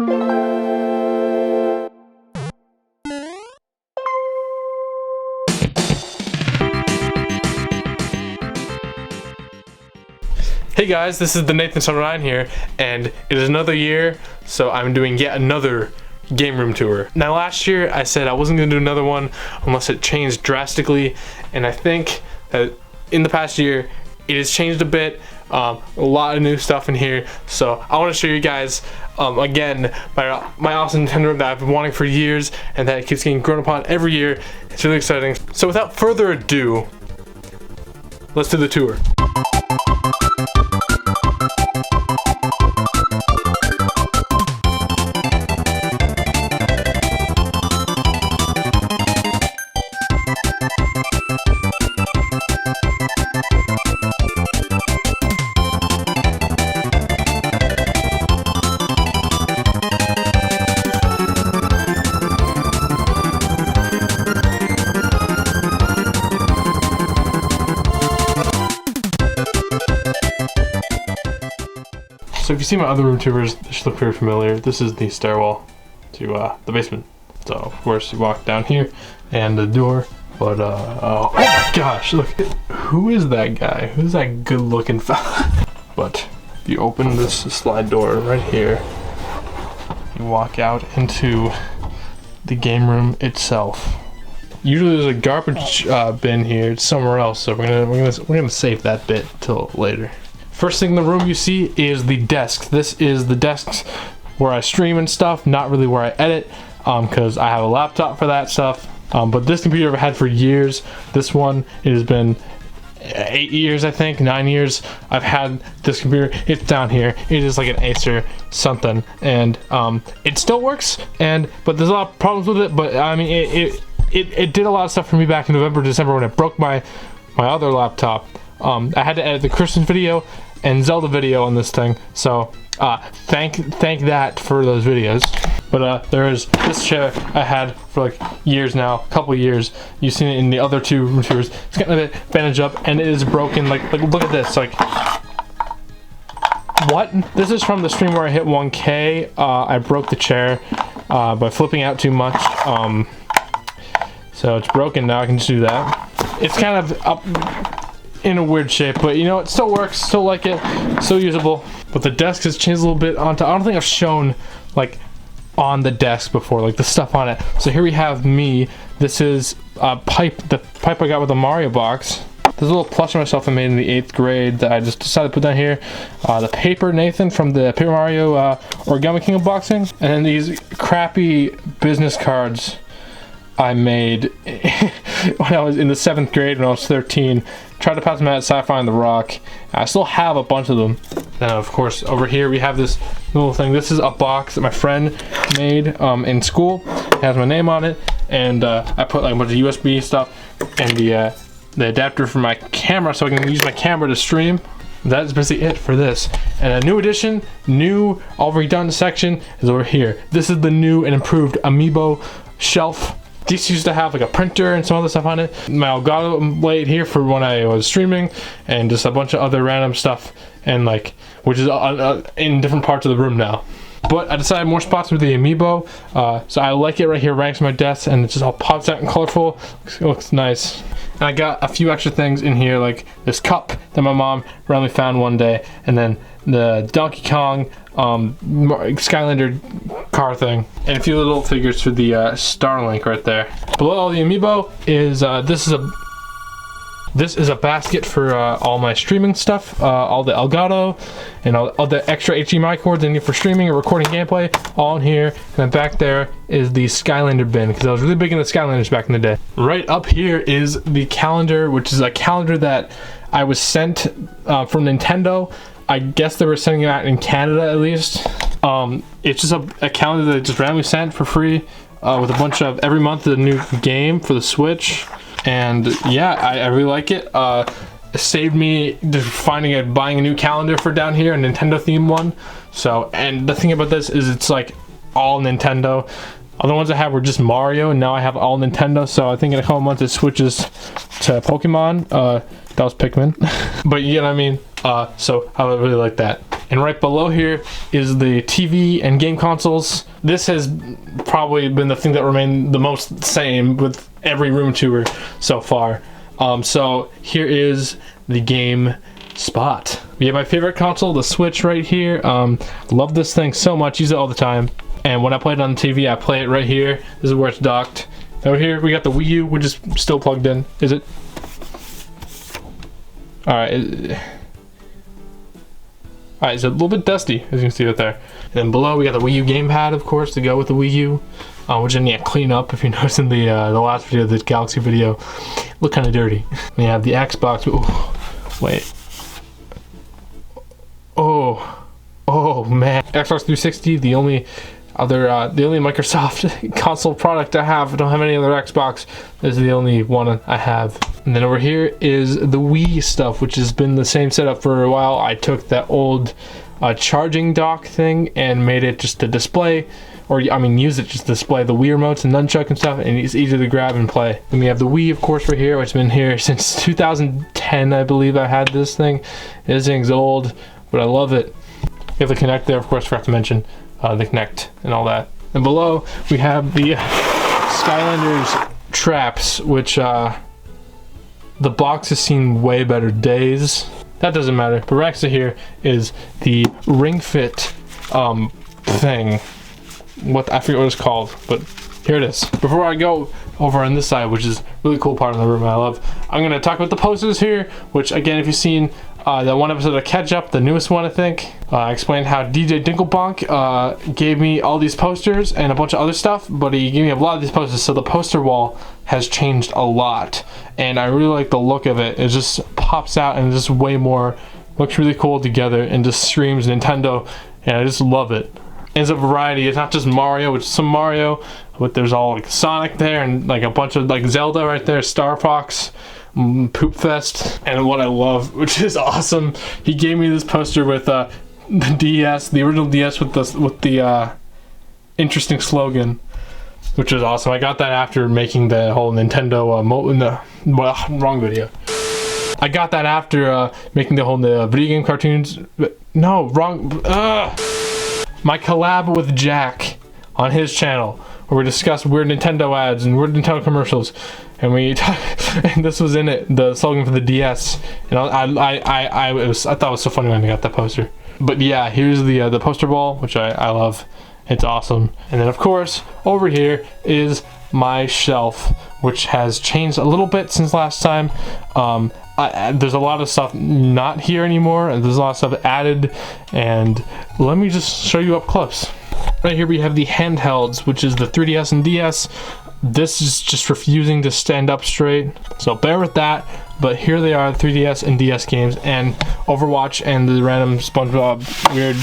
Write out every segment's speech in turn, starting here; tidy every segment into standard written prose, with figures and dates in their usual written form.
Hey guys, this is TheNathan709 here, and it is another year, so I'm doing yet another game room tour. Now last year I said I wasn't going to do another one unless it changed drastically, and I think that in the past year it has changed a bit. A lot of new stuff in here, so I want to show you guys again my awesome Nintendo room that I've been wanting for years and that keeps getting grown upon every year. It's really exciting. So without further ado, let's do the tour. So if you see my other room tours, they should look very familiar. This is the stairwell to the basement. So of course you walk down here and the door, but oh my gosh, look, who is that guy? Who's that good looking fella? But if you open this slide door right here, you walk out into the game room itself. Usually there's a garbage bin here, it's somewhere else, so we're gonna save that bit till later. First thing in the room you see is the desk. This is the desk where I stream and stuff, not really where I edit, because I have a laptop for that stuff. But this computer I've had for years. This one, it has been 8 years, I think, 9 years. I've had this computer. It's down here. It is like an Acer something, and it still works. But there's a lot of problems with it. But I mean, it did a lot of stuff for me back in November, December when it broke my other laptop. I had to edit the Christmas video and Zelda video on this thing, so thank that for those videos. But there is this chair I had for like years now, a couple years. You've seen it in the other two room tours. It's got a bandage up and it is broken. Like look at this. Like, what? This is from the stream where I hit 1K. I broke the chair by flipping out too much. So it's broken now. I can just do that. It's kind of up in a weird shape, but you know, it still works, still like it, still usable. But the desk has changed a little bit onto, I don't think I've shown like on the desk before, like the stuff on it. So here we have me. This is a pipe, the pipe I got with the Mario box. There's a little plush of myself I made in the 8th grade that I just decided to put down here. The paper Nathan from the Paper Mario Origami King unboxing. And then these crappy business cards I made when I was in the 7th grade when I was 13. Tried to pass them out at Sci-Fi on the Rock. I still have a bunch of them. Then of course over here we have this little thing. This is a box that my friend made in school. It has my name on it, and I put like a bunch of USB stuff and the adapter for my camera so I can use my camera to stream. That's basically it for this. And a new addition, new all redone section is over here. This is the new and improved Amiibo Shelf. These used to have like a printer and some other stuff on it. My Elgato blade here for when I was streaming, and just a bunch of other random stuff, and like, which is in different parts of the room now. But I decided more spots with the Amiibo, so I like it right here, right next to my desk, and it just all pops out and colorful. It looks nice. And I got a few extra things in here, like this cup that my mom randomly found one day, and then the Donkey Kong Skylander car thing, and a few little figures for the Starlink right there. Below all the Amiibo is this is a basket for all my streaming stuff, all the Elgato and all the extra HDMI cords I need for streaming or recording gameplay, all in here. And then back there is the Skylander bin, because I was really big into Skylanders back in the day. Right up here is the calendar, which is a calendar that I was sent from Nintendo. I guess they were sending it out in Canada at least. It's just a calendar that I just randomly sent for free with a bunch of, every month a new game for the Switch. And yeah, I really like it. It saved me just buying a new calendar for down here, a Nintendo themed one. So, and the thing about this is it's like all Nintendo. Other ones I had were just Mario, and now I have all Nintendo. So I think in a couple months it switches to Pokemon. That was Pikmin. But you know what I mean? So I really like that. And right below here is the TV and game consoles. This has probably been the thing that remained the most same with every room tour so far. So here is the game spot. We have my favorite console, the Switch right here. Love this thing so much, use it all the time. And when I play it on the TV, I play it right here. This is where it's docked. Over here, we got the Wii U, which is still plugged in. Is it? Alright, it's a little bit dusty, as you can see right there. And then below, we got the Wii U gamepad, of course, to go with the Wii U, which I need to clean up. If you noticed in the last video, the Galaxy video, look kind of dirty. We have the Xbox. Ooh, wait. Oh man. Xbox 360, the only Microsoft console product I have. I don't have any other Xbox. This is the only one I have. And then over here is the Wii stuff, which has been the same setup for a while. I took that old charging dock thing and made it just to display, or I mean use it just to display the Wii remotes and nunchuck and stuff, and it's easy to grab and play. Then we have the Wii, of course, right here, which has been here since 2010, I believe I had this thing. This thing's old, but I love it. We have the Kinect there, of course, forgot to mention the Kinect and all that. And below, we have the Skylanders traps, which the box has seen way better days. That doesn't matter. But next to here is the Ring Fit thing. I forget what it's called, but here it is. Before I go over on this side, which is a really cool part of the room I love, I'm gonna talk about the posters here, which again, if you've seen that one episode of Catch Up, the newest one I think, I explained how DJ Dinklebonk gave me all these posters and a bunch of other stuff, but he gave me a lot of these posters, so the poster wall has changed a lot, and I really like the look of it. It just pops out and just way more, looks really cool together and just screams Nintendo, and I just love it. And it's a variety, it's not just Mario, it's some Mario, but there's all like Sonic there and like a bunch of like Zelda right there, Star Fox, Poop Fest, and what I love, which is awesome, he gave me this poster with the DS, the original DS with the interesting slogan, which is awesome. I got that after making the whole Nintendo wrong video. I got that after making the whole video game cartoons. No, wrong. My collab with Jack on his channel, where we discussed weird Nintendo ads and weird Nintendo commercials, and and this was in it, the slogan for the DS. And I thought it was so funny when I got that poster. But yeah, here's the poster wall, which I love. It's awesome. And then of course over here is my shelf, which has changed a little bit since last time. There's a lot of stuff not here anymore, and there's a lot of stuff added, and let me just show you up close. Right here we have the Handhelds, which is the 3DS and DS. This is just refusing to stand up straight, so bear with that, but here they are, 3DS and DS games, and Overwatch and the random SpongeBob weird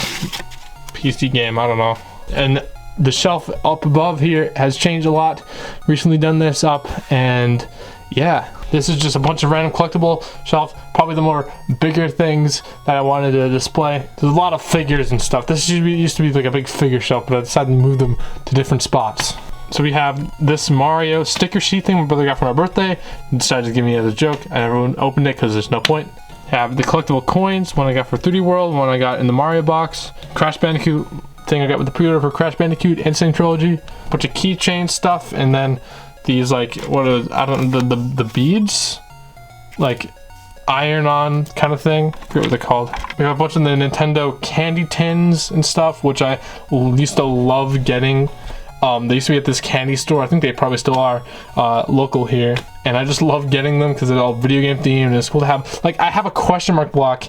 PC game, I don't know. And the shelf up above here has changed a lot. Recently done this up, and yeah, this is just a bunch of random collectible shelf, probably the more bigger things that I wanted to display. There's a lot of figures and stuff. This used to be like a big figure shelf, but I decided to move them to different spots. So we have this Mario sticker sheet thing my brother got for my birthday. He decided to give me as a joke. I never opened it because there's no point. Have the collectible coins, one I got for 3D World, one I got in the Mario box. Crash Bandicoot thing I got with the pre-order for Crash Bandicoot Insane Trilogy. Bunch of keychain stuff, and then these like, what are, I don't know, the beads? Like iron-on kind of thing. I forget what they're called. We have a bunch of the Nintendo candy tins and stuff, which I used to love getting. They used to be at this candy store, I think they probably still are, local here, and I just love getting them because they're all video game themed, and it's cool to have. Like, I have a question mark block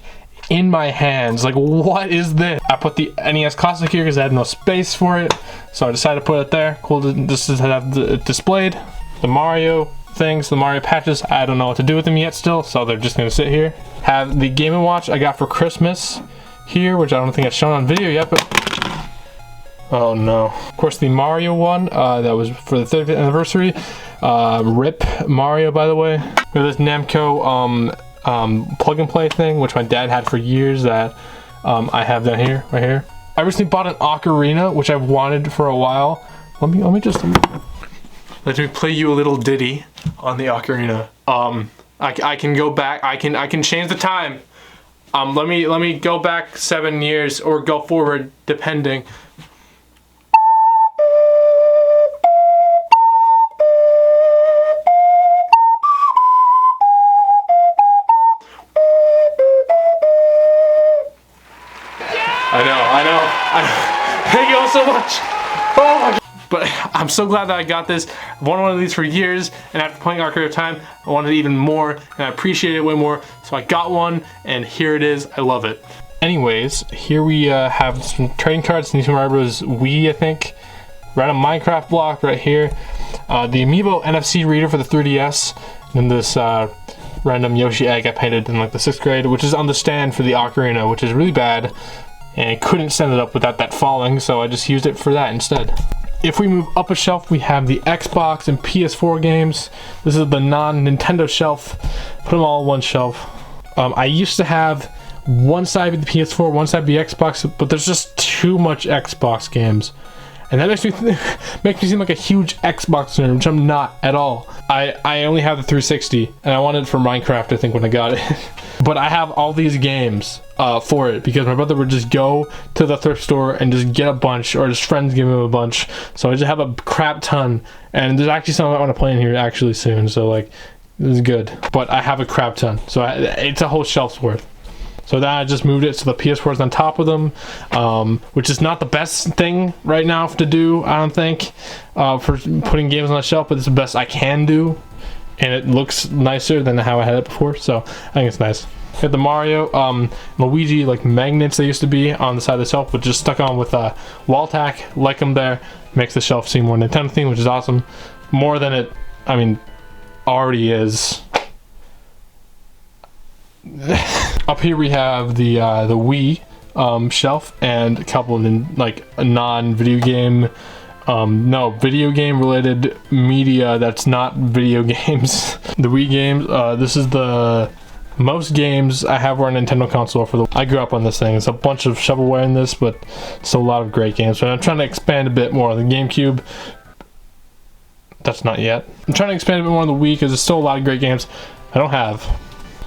in my hands, like, what is this? I put the NES Classic here because I had no space for it, so I decided to put it there. Cool to just have it displayed. The Mario things, the Mario patches, I don't know what to do with them yet still, so they're just gonna sit here. Have the Game & Watch I got for Christmas here, which I don't think I've shown on video yet, but oh no. Of course, the Mario one, that was for the 30th anniversary. RIP Mario, by the way. We have this Namco plug and play thing, which my dad had for years, that I have down here, right here. I recently bought an ocarina, which I've wanted for a while. Let me play you a little ditty on the ocarina. I can go back, I can change the time. Let me go back 7 years or go forward, depending. I know. Thank you all so much. Oh my God. But I'm so glad that I got this. I've wanted one of these for years, and after playing Ocarina of Time, I wanted even more, and I appreciate it way more. So I got one, and here it is. I love it. Anyways, here we have some trading cards. New Super Mario Bros. Wii, I think. Random Minecraft block right here. The Amiibo NFC reader for the 3DS. And then this random Yoshi egg I painted in like the 6th grade, which is on the stand for the Ocarina, which is really bad. And I couldn't stand it up without that falling, so I just used it for that instead. If we move up a shelf, we have the Xbox and PS4 games. This is the non-Nintendo shelf. Put them all on one shelf. I used to have one side of the PS4, one side of the Xbox, but there's just too much Xbox games. And that makes me seem like a huge Xbox nerd, which I'm not at all. I only have the 360, and I wanted it for Minecraft, I think, when I got it. But I have all these games for it, because my brother would just go to the thrift store and just get a bunch, or his friends give him a bunch. So I just have a crap ton, and there's actually some I want to play in here actually soon, so like, this is good. But I have a crap ton, so it's a whole shelf's worth. So then I just moved it so the PS4 is on top of them, which is not the best thing right now to do, I don't think, for putting games on the shelf, but it's the best I can do. And it looks nicer than how I had it before, so I think it's nice. We have the Mario, Luigi like magnets they used to be on the side of the shelf, but just stuck on with wall tack, like them there. Makes the shelf seem more Nintendo themed, which is awesome. More than it, I mean, already is. Up here we have the Wii shelf and a couple of like non-video game, video game related media that's not video games. The Wii games, this is the most games I have on a Nintendo console for the. I grew up on this thing. It's a bunch of shovelware in this, but still a lot of great games. So I'm trying to expand a bit more on the GameCube. That's not yet. I'm trying to expand a bit more on the Wii because there's still a lot of great games I don't have.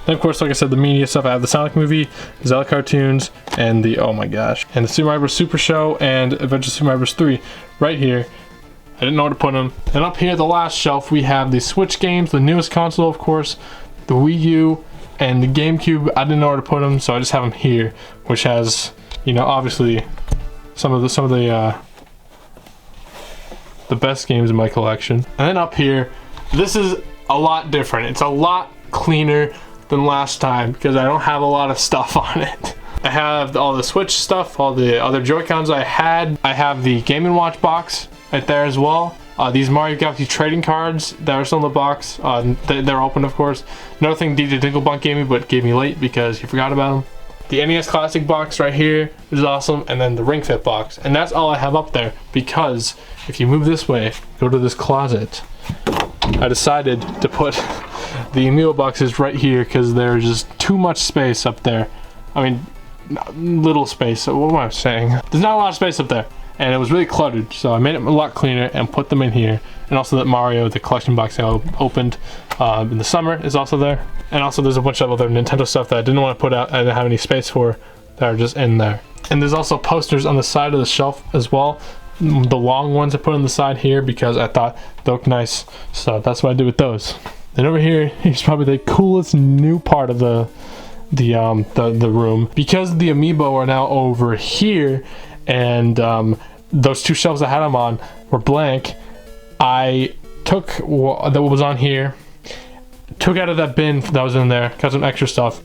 Then of course, like I said, the media stuff, I have the Sonic movie, the Zelda cartoons, and the, oh my gosh, and the Super Mario Bros. Super Show and Adventure Super Mario Bros. 3 right here. I didn't know where to put them. And up here, the last shelf, we have the Switch games, the newest console, of course, the Wii U, and the GameCube. I didn't know where to put them, so I just have them here, which has, you know, obviously some of the best games in my collection. And then up here, this is a lot different. It's a lot cleaner than last time because I don't have a lot of stuff on it. I have all the Switch stuff, all the other Joy-Cons I had. I have the Game & Watch box right there as well. These Mario Galaxy trading cards that are still in the box. They're open, of course. Another thing DJ Dinklebunk gave me, but gave me late because he forgot about them. The NES Classic box right here is awesome, and then the Ring Fit box. And that's all I have up there because if you move this way, go to this closet, I decided to put the Amiibo boxes right here because there's just too much space up there. I mean, little space. So what am I saying? There's not a lot of space up there, and it was really cluttered. So I made it a lot cleaner and put them in here. And also that Mario, the collection box I opened in the summer, is also there. And also there's a bunch of other Nintendo stuff that I didn't want to put out. I didn't have any space for that are just in there. And there's also posters on the side of the shelf as well. The long ones I put on the side here because I thought they looked nice. So that's what I did with those. Then over here, here's probably the coolest new part of the room. Because the Amiibo are now over here, and those two shelves I had them on were blank, I took what was on here, took out of that bin that was in there, got some extra stuff,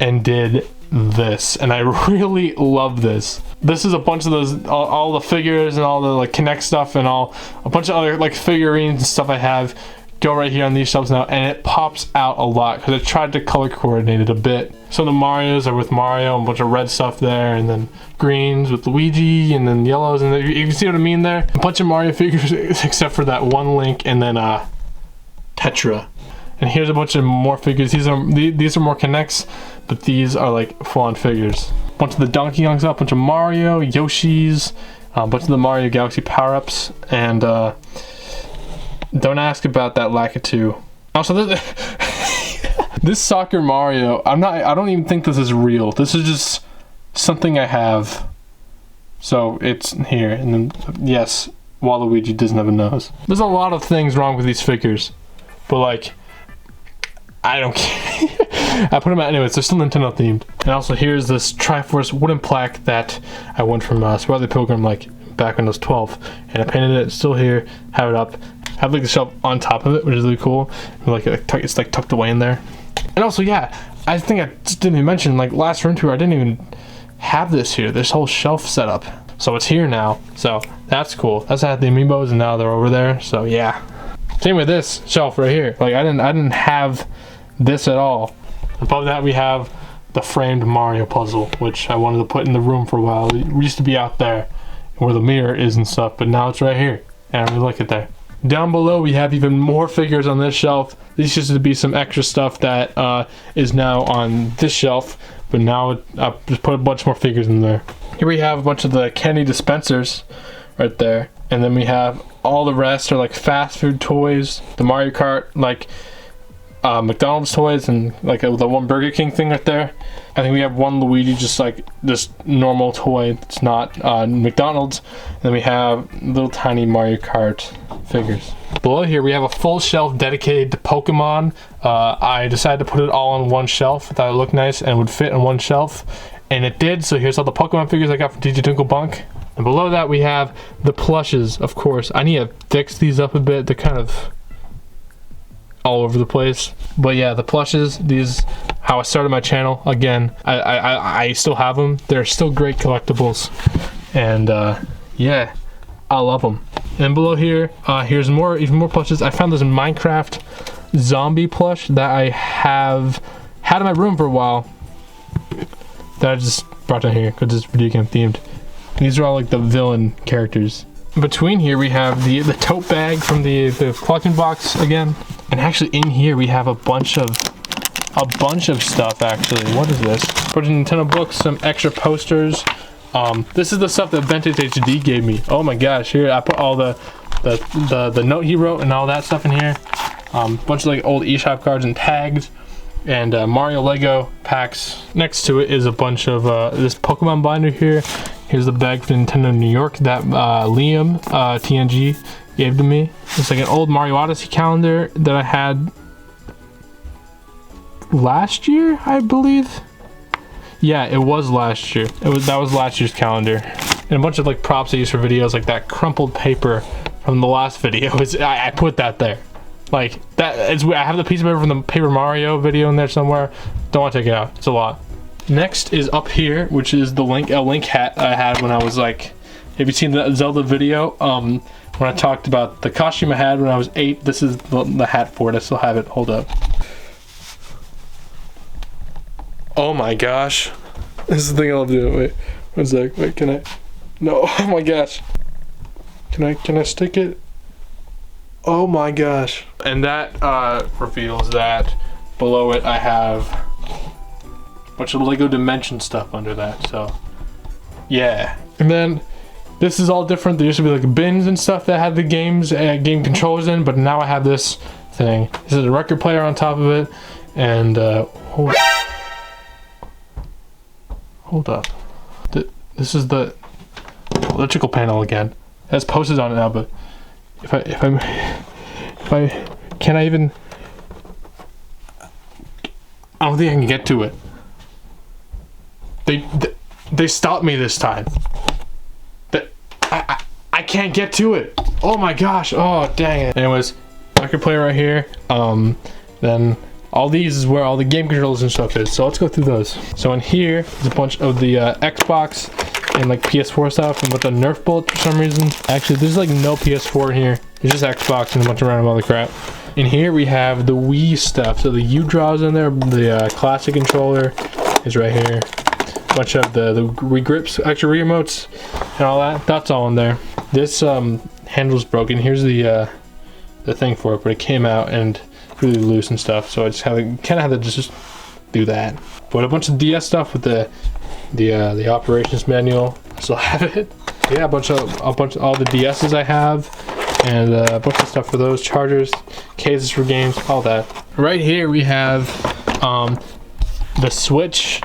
and did this. And I really love this. This is a bunch of those, all the figures and all the like Connect stuff and a bunch of other like figurines and stuff I have go right here on these shelves now, and it pops out a lot because I tried to color coordinate it a bit. Some of the Marios are with Mario and a bunch of red stuff there, and then greens with Luigi, and then yellows, and you can see what I mean there. A bunch of Mario figures except for that one Link and then Tetra. And here's a bunch of more figures. These are more Connects, but these are like full-on figures. A bunch of the Donkey Kongs up, a bunch of Mario, Yoshi's, a bunch of the Mario Galaxy power-ups, and don't ask about that Lakitu. Also, this This Soccer Mario, I don't even think this is real. This is just something I have. So it's here, and then yes, Waluigi doesn't have a nose. There's a lot of things wrong with these figures, but like, I don't care. I put them out anyways. They're still Nintendo themed. And also here's this Triforce wooden plaque that I won from Sproutley Pilgrim like back when I was 12, and I painted it. It's still here. Have it up. Have like the shelf on top of it, which is really cool. And, like it's like tucked away in there. And also, yeah, I think I just didn't even mention, like last room tour, I didn't even have this here. This whole shelf set up. So it's here now. So that's cool. That's how I had the Amiibos, and now they're over there. So yeah. Same with this shelf right here. Like I didn't have this at all. Above that we have the framed Mario puzzle, which I wanted to put in the room for a while. It used to be out there where the mirror is and stuff, but now it's right here. And I really like it there. Down below we have even more figures on this shelf. These used to be some extra stuff that is now on this shelf, but now I just put a bunch more figures in there. Here we have a bunch of the candy dispensers right there, and then we have all the rest are like fast food toys, the Mario Kart, like McDonald's toys, and like the one Burger King thing right there. I think we have one Luigi, just like this normal toy. It's not McDonald's. And then we have little tiny Mario Kart figures. Below here we have a full shelf dedicated to Pokemon. I decided to put it all on one shelf. I thought it looked nice and would fit on one shelf, and it did. So here's all the Pokemon figures I got from DJ Tinklebunk. And below that we have the plushes, of course. I need to fix these up a bit. They're kind of all over the place, but yeah, the plushes, these how I started my channel. Again, I still have them. They're still great collectibles, and yeah, I love them. And below here, here's even more plushes. I found this Minecraft zombie plush that I have had in my room for a while that I just brought down here because it's video game themed. And these are all like the villain characters. In between here we have the tote bag from the collection box again. And actually in here we have a bunch of stuff actually. What is this? A bunch of Nintendo books, some extra posters. This is the stuff that Vintage HD gave me. Oh my gosh, here I put all the note he wrote and all that stuff in here. Bunch of like old eShop cards and tags, and Mario Lego packs. Next to it is a bunch of this Pokemon binder here. Here's the bag from Nintendo New York that Liam TNG gave to me. It's like an old Mario Odyssey calendar that I had last year, I believe. Yeah, it was last year. That was last year's calendar. And a bunch of like props I use for videos, like that crumpled paper from the last video. I put that there. Like that is, I have the piece of paper from the Paper Mario video in there somewhere. Don't want to take it out. It's a lot. Next is up here, which is the Link hat I had when I was like, have you seen the Zelda video? When I talked about the costume I had when I was 8, this is the hat for it. I still have it. Hold up. Oh my gosh. This is the thing I love doing. Wait, one sec. Wait, can I? No, oh my gosh. Can I stick it? Oh my gosh. And that reveals that below it I have a bunch of Lego Dimension stuff under that, so yeah. And then this is all different. There used to be like bins and stuff that had the games and game controllers in, but now I have this thing. This is a record player on top of it, and hold up. This is the electrical panel again. It has posters on it now, but if I can I even, I don't think I can get to it. They stopped me this time. I can't get to it. Oh my gosh. Oh dang it. Anyways, record player right here. Then all these is where all the game controllers and stuff is. So let's go through those. So in here is a bunch of the Xbox and like PS4 stuff, and with the Nerf bullets for some reason. Actually, there's like no PS4 in here. There's just Xbox and a bunch of random other crap. In here we have the Wii stuff. So the U-Draws in there, the classic controller is right here. A bunch of the grips, extra remotes, and all that. That's all in there. This handle's broken. Here's the thing for it, but it came out and really loose and stuff. So I just kind of had to just do that. But a bunch of DS stuff with the operations manual. I still have it. Yeah, a bunch of all the DSs I have, and a bunch of stuff for those, chargers, cases for games, all that. Right here we have The Switch.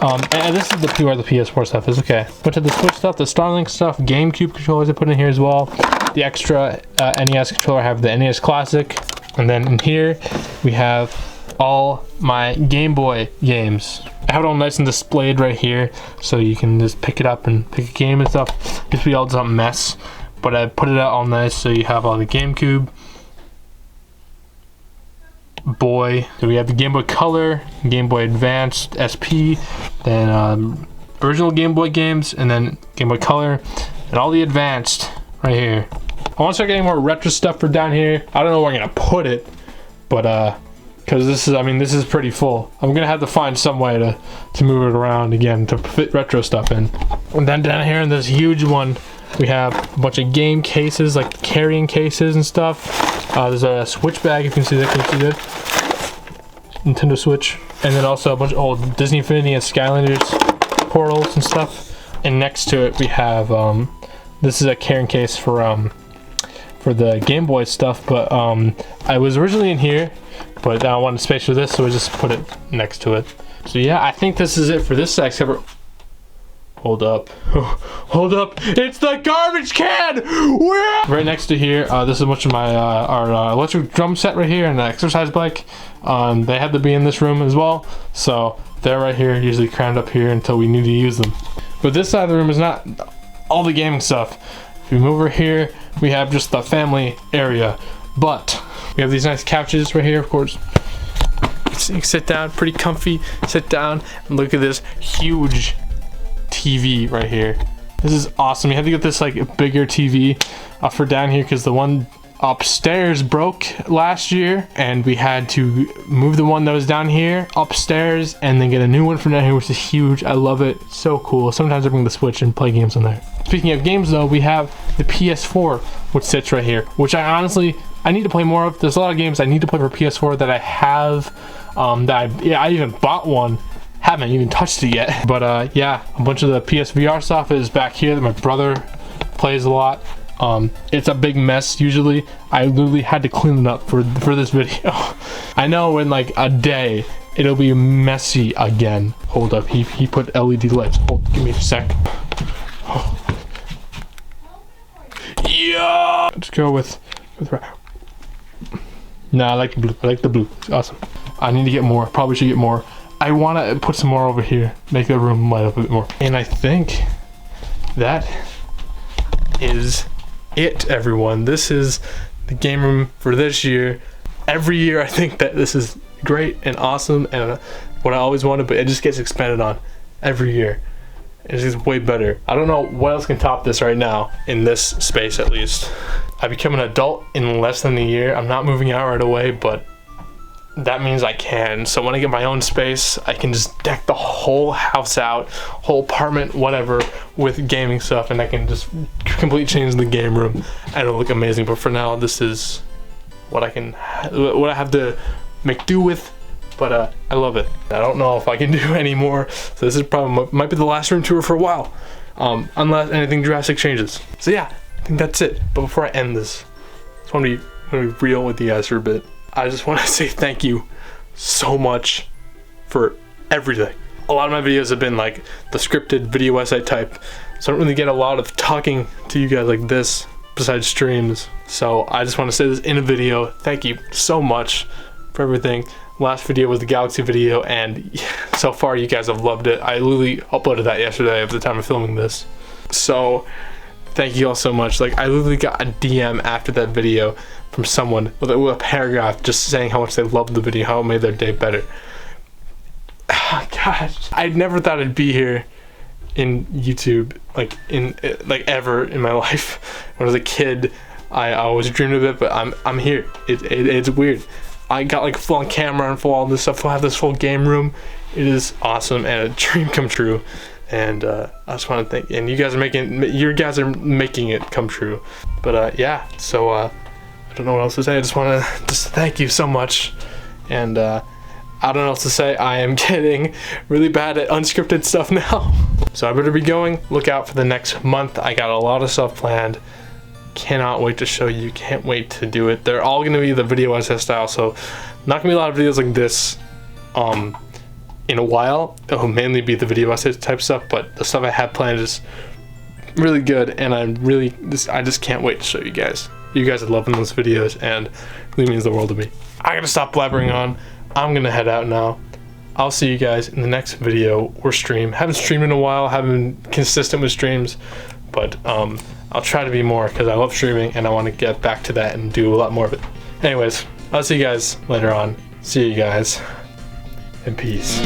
And this is where the PS4 stuff is. Okay, went to the Switch stuff, the Starlink stuff, GameCube controllers I put in here as well. The extra NES controller, I have the NES Classic. And then in here, we have all my Game Boy games. I have it all nice and displayed right here, so you can just pick it up and pick a game and stuff. Used to be all just a mess, but I put it out all nice, so you have all the GameCube. Boy, so we have the Game Boy Color, Game Boy Advanced SP, then original Game Boy games, and then Game Boy Color, and all the advanced right here. I want to start getting more retro stuff for down here. I don't know where I'm gonna put it, but because this is, I mean, this is pretty full. I'm gonna have to find some way to move it around again to fit retro stuff in. And then down here in this huge one, we have a bunch of game cases, like carrying cases and stuff. There's a Switch bag, if you can see that. Can you see that? Nintendo Switch. And then also a bunch of old Disney Infinity and Skylanders portals and stuff. And next to it we have, this is a carrying case for the Game Boy stuff, but I was originally in here, but I wanted space for this, so I just put it next to it. So yeah, I think this is it for this side, except for... Hold up. Hold up. It's the garbage can! Right next to here, this is a bunch of my our electric drum set right here and the exercise bike. They had to be in this room as well, so they're right here, usually crammed up here until we need to use them. But this side of the room is not all the gaming stuff. If we move over here, we have just the family area. But we have these nice couches right here, of course. You can sit down, pretty comfy, sit down, and look at this huge TV right here. This is awesome. You have to get this like bigger TV for down here because the one upstairs broke last year, and we had to move the one that was down here upstairs and then get a new one from down here, which is huge. I love it. So cool. Sometimes I bring the Switch and play games on there. Speaking of games though, we have the PS4, which sits right here, which I need to play more of. There's a lot of games I need to play for PS4 that I have, I even bought one. Haven't even touched it yet. But yeah, a bunch of the PSVR stuff is back here that my brother plays a lot. It's a big mess usually. I literally had to clean it up for this video. I know in like a day it'll be messy again. Hold up, he put LED lights. Hold, give me a sec. Oh. Yeah, let's go with no, I like the blue. I like the blue. It's awesome. I need to get more. Probably should get more. I want to put some more over here, make the room light up a bit more. And I think that is it, everyone. This is the game room for this year. Every year I think that this is great and awesome and what I always wanted, but it just gets expanded on every year. It's just way better. I don't know what else can top this right now, in this space at least. I become an adult in less than a year. I'm not moving out right away, but that means I can. So when I get my own space, I can just deck the whole house out, whole apartment, whatever, with gaming stuff, and I can just completely change the game room and it'll look amazing. But for now, this is what I have to make do with. But I love it. I don't know if I can do any more, so this is probably might be the last room tour for a while, unless anything drastic changes. So yeah, I think that's it. But before I end this, I just want to be real with you guys for a bit. I just want to say thank you so much for everything. A lot of my videos have been like the scripted video essay type, so I don't really get a lot of talking to you guys like this besides streams. So I just want to say this in a video. Thank you so much for everything. Last video was the Galaxy video, and so far you guys have loved it. I literally uploaded that yesterday at the time of filming this. So thank you all so much. Like, I literally got a DM after that video from someone with a paragraph just saying how much they loved the video, how it made their day better. Oh, gosh, I never thought I'd be here in YouTube, like ever in my life. When I was a kid, I always dreamed of it, but I'm here. It's weird. I got like full on camera and full all this stuff. I have this full game room. It is awesome and a dream come true. And I just want to thank, and you guys are making it come true. But yeah, so I don't know what else to say. I just want to thank you so much. And I don't know what else to say. I am getting really bad at unscripted stuff now. So I better be going. Look out for the next month. I got a lot of stuff planned. Cannot wait to show you. Can't wait to do it. They're all going to be the video essay style. So not going to be a lot of videos like this. in a while. It'll mainly be the video essay type stuff, but the stuff I have planned is really good, and I just can't wait to show you guys. You guys are loving those videos, and it really means the world to me. I gotta stop blabbering on. I'm gonna head out now. I'll see you guys in the next video or stream. Haven't streamed in a while, haven't been consistent with streams, but I'll try to be more because I love streaming and I want to get back to that and do a lot more of it. Anyways, I'll see you guys later on. See you guys, and peace.